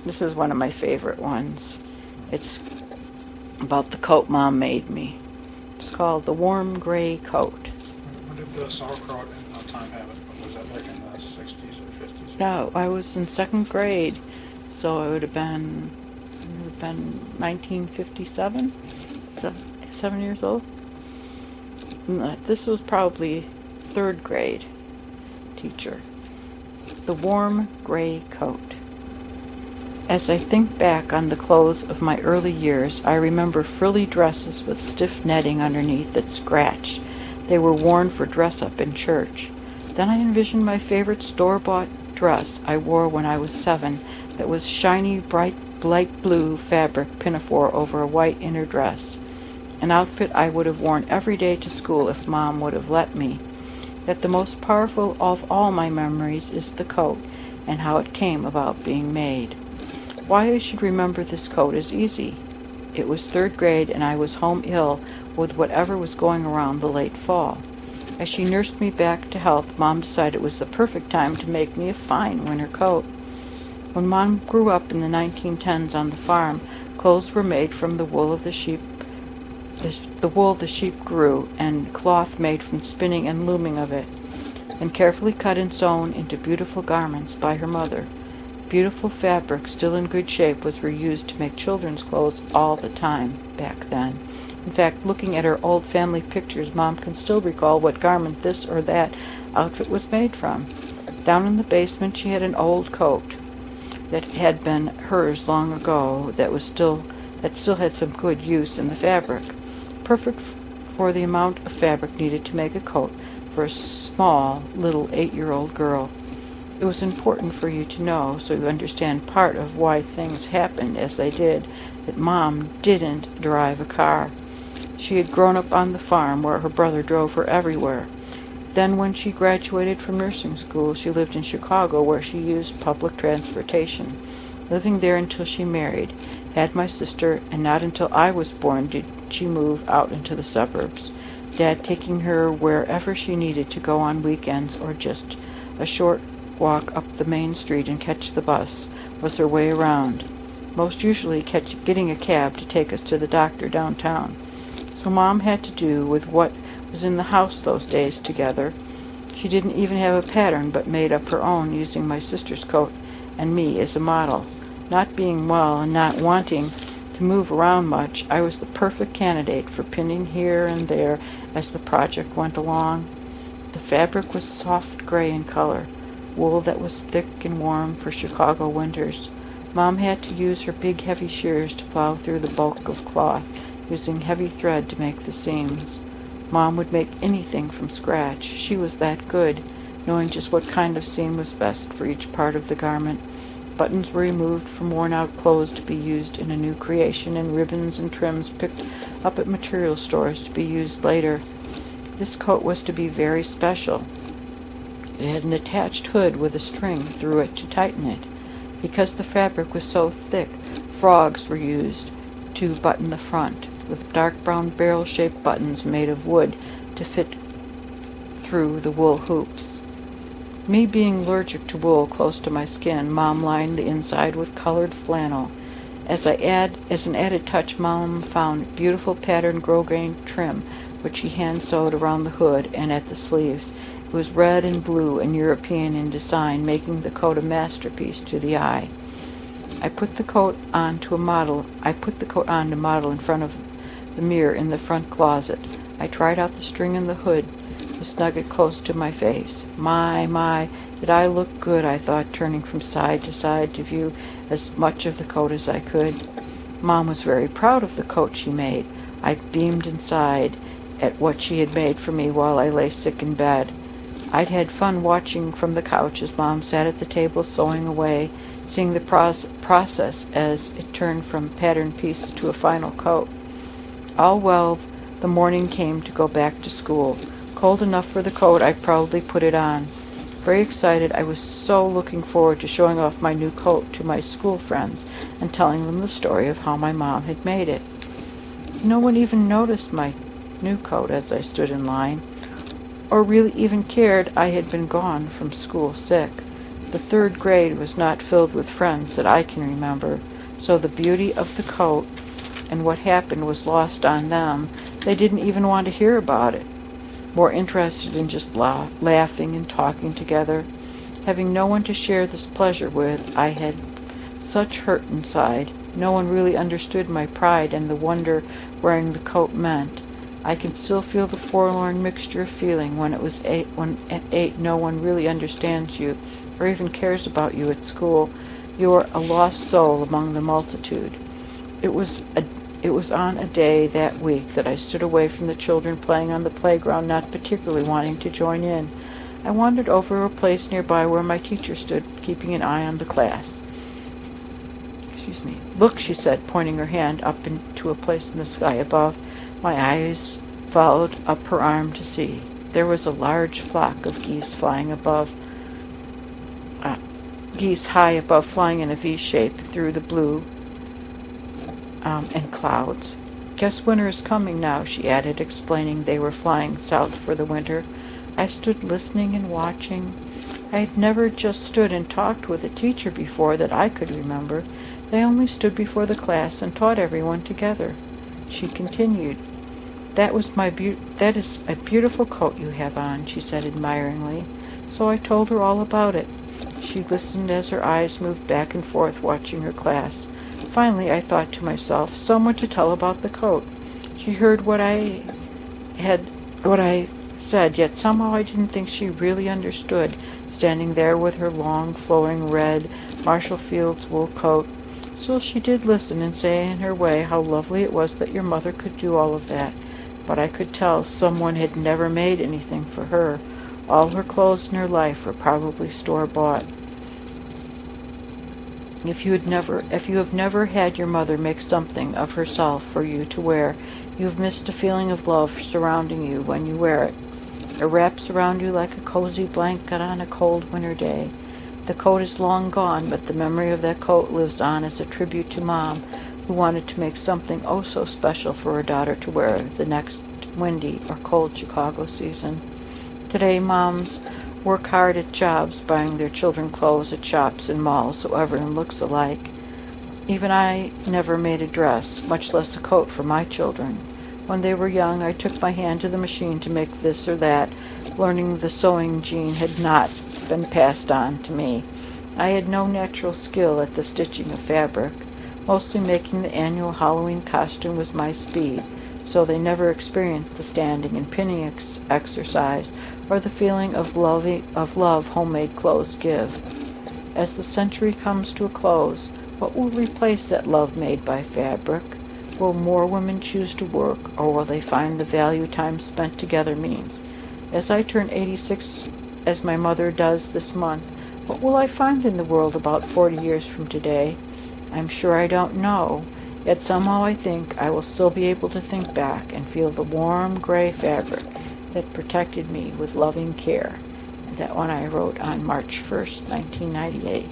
This is one of my favorite ones. It's about the coat Mom made me. It's called The Warm Gray Coat. When did the sauerkraut and time have it? Was that like in the 60s or 50s? No, I was in second grade, so it would have been 1957, 7 years old. This was probably third grade teacher. The Warm Gray Coat. As I think back on the clothes of my early years, I remember frilly dresses with stiff netting underneath that scratched. They were worn for dress-up in church. Then I envisioned my favorite store-bought dress I wore when I was 7 that was shiny, bright, light blue fabric pinafore over a white inner dress, an outfit I would have worn every day to school if Mom would have let me. Yet the most powerful of all my memories is the coat and how it came about being made. Why I should remember this coat is easy. It was third grade and I was home ill with whatever was going around the late fall. As she nursed me back to health, Mom decided it was the perfect time to make me a fine winter coat. When Mom grew up in the 1910s on the farm, clothes were made from the wool of the sheep, the wool the sheep grew, and cloth made from spinning and looming of it, and carefully cut and sewn into beautiful garments by her mother. Beautiful fabric, still in good shape, was reused to make children's clothes all the time back then. In fact, looking at her old family pictures, Mom can still recall what garment this or that outfit was made from. Down in the basement she had an old coat that had been hers long ago that still had some good use in the fabric. Perfect for the amount of fabric needed to make a coat for a small, little 8-year-old girl. It was important for you to know, so you understand part of why things happened as they did, that Mom didn't drive a car. She had grown up on the farm where her brother drove her everywhere. Then when she graduated from nursing school, she lived in Chicago where she used public transportation, living there until she married, had my sister, and not until I was born did she move out into the suburbs, Dad taking her wherever she needed to go on weekends, or just a short walk up the main street and catch the bus was her way around, most usually getting a cab to take us to the doctor downtown. So Mom had to do with what was in the house those days together. She didn't even have a pattern, but made up her own using my sister's coat and me as a model. Not being well and not wanting to move around much, I was the perfect candidate for pinning here and there as the project went along. The fabric was soft gray in color, wool that was thick and warm for Chicago winters. Mom had to use her big heavy shears to plow through the bulk of cloth, using heavy thread to make the seams. Mom would make anything from scratch. She was that good, knowing just what kind of seam was best for each part of the garment. Buttons were removed from worn-out clothes to be used in a new creation, and ribbons and trims picked up at material stores to be used later. This coat was to be very special. It had an attached hood with a string through it to tighten it. Because the fabric was so thick, frogs were used to button the front, with dark brown barrel-shaped buttons made of wood to fit through the wool hoops. Me being allergic to wool close to my skin, Mom lined the inside with colored flannel. As an added touch, Mom found beautiful patterned grosgrain trim, which she hand-sewed around the hood and at the sleeves. It was red and blue and European in design, making the coat a masterpiece to the eye. I put the coat on to model in front of the mirror in the front closet. I tried out the string and the hood to snug it close to my face. My, did I look good, I thought, turning from side to side to view as much of the coat as I could. Mom was very proud of the coat she made. I beamed inside at what she had made for me while I lay sick in bed. I'd had fun watching from the couch as Mom sat at the table sewing away, seeing the process as it turned from pattern pieces to a final coat. All well, the morning came to go back to school. Cold enough for the coat, I proudly put it on. Very excited, I was so looking forward to showing off my new coat to my school friends and telling them the story of how my mom had made it. No one even noticed my new coat as I stood in line, or really even cared I had been gone from school sick. The third grade was not filled with friends that I can remember, so the beauty of the coat and what happened was lost on them. They didn't even want to hear about it, more interested in just laughing and talking together. Having no one to share this pleasure with, I had such hurt inside. No one really understood my pride and the wonder wearing the coat meant. I can still feel the forlorn mixture of feeling when at 8 no one really understands you or even cares about you at school. You are a lost soul among the multitude. It was on a day that week that I stood away from the children playing on the playground, not particularly wanting to join in. I wandered over a place nearby where my teacher stood, keeping an eye on the class. "Look," she said, pointing her hand up into a place in the sky above. My eyes followed up her arm to see. There was a large flock of geese flying above, geese high above, flying in a V shape through the blue and clouds. "Guess winter is coming now," she added, explaining they were flying south for the winter. I stood listening and watching. I had never just stood and talked with a teacher before that I could remember. They only stood before the class and taught everyone together. She continued, "That is a beautiful coat you have on," she said admiringly. So I told her all about it. She listened as her eyes moved back and forth, watching her class. Finally, I thought to myself, someone to tell about the coat. She heard what I said, yet somehow I didn't think she really understood, standing there with her long, flowing red Marshall Field's wool coat. Still, she did listen and say in her way how lovely it was that your mother could do all of that. But I could tell someone had never made anything for her. All her clothes in her life were probably store-bought. If you have never had your mother make something of herself for you to wear, you have missed a feeling of love surrounding you when you wear it. It wraps around you like a cozy blanket on a cold winter day. The coat is long gone, but the memory of that coat lives on as a tribute to Mom, who wanted to make something oh so special for her daughter to wear the next windy or cold Chicago season. Today, moms work hard at jobs, buying their children clothes at shops and malls so everyone looks alike. Even I never made a dress, much less a coat for my children. When they were young, I took my hand to the machine to make this or that. Learning the sewing gene had not been passed on to me. I had no natural skill at the stitching of fabric. Mostly making the annual Halloween costume was my speed, so they never experienced the standing and pinning exercise or the feeling of love homemade clothes give. As the century comes to a close, what will replace that love made by fabric? Will more women choose to work, or will they find the value time spent together means? As I turn 86, as my mother does this month, what will I find in the world about 40 years from today? I'm sure I don't know, yet somehow I think I will still be able to think back and feel the warm gray fabric that protected me with loving care. That one I wrote on March 1st, 1998.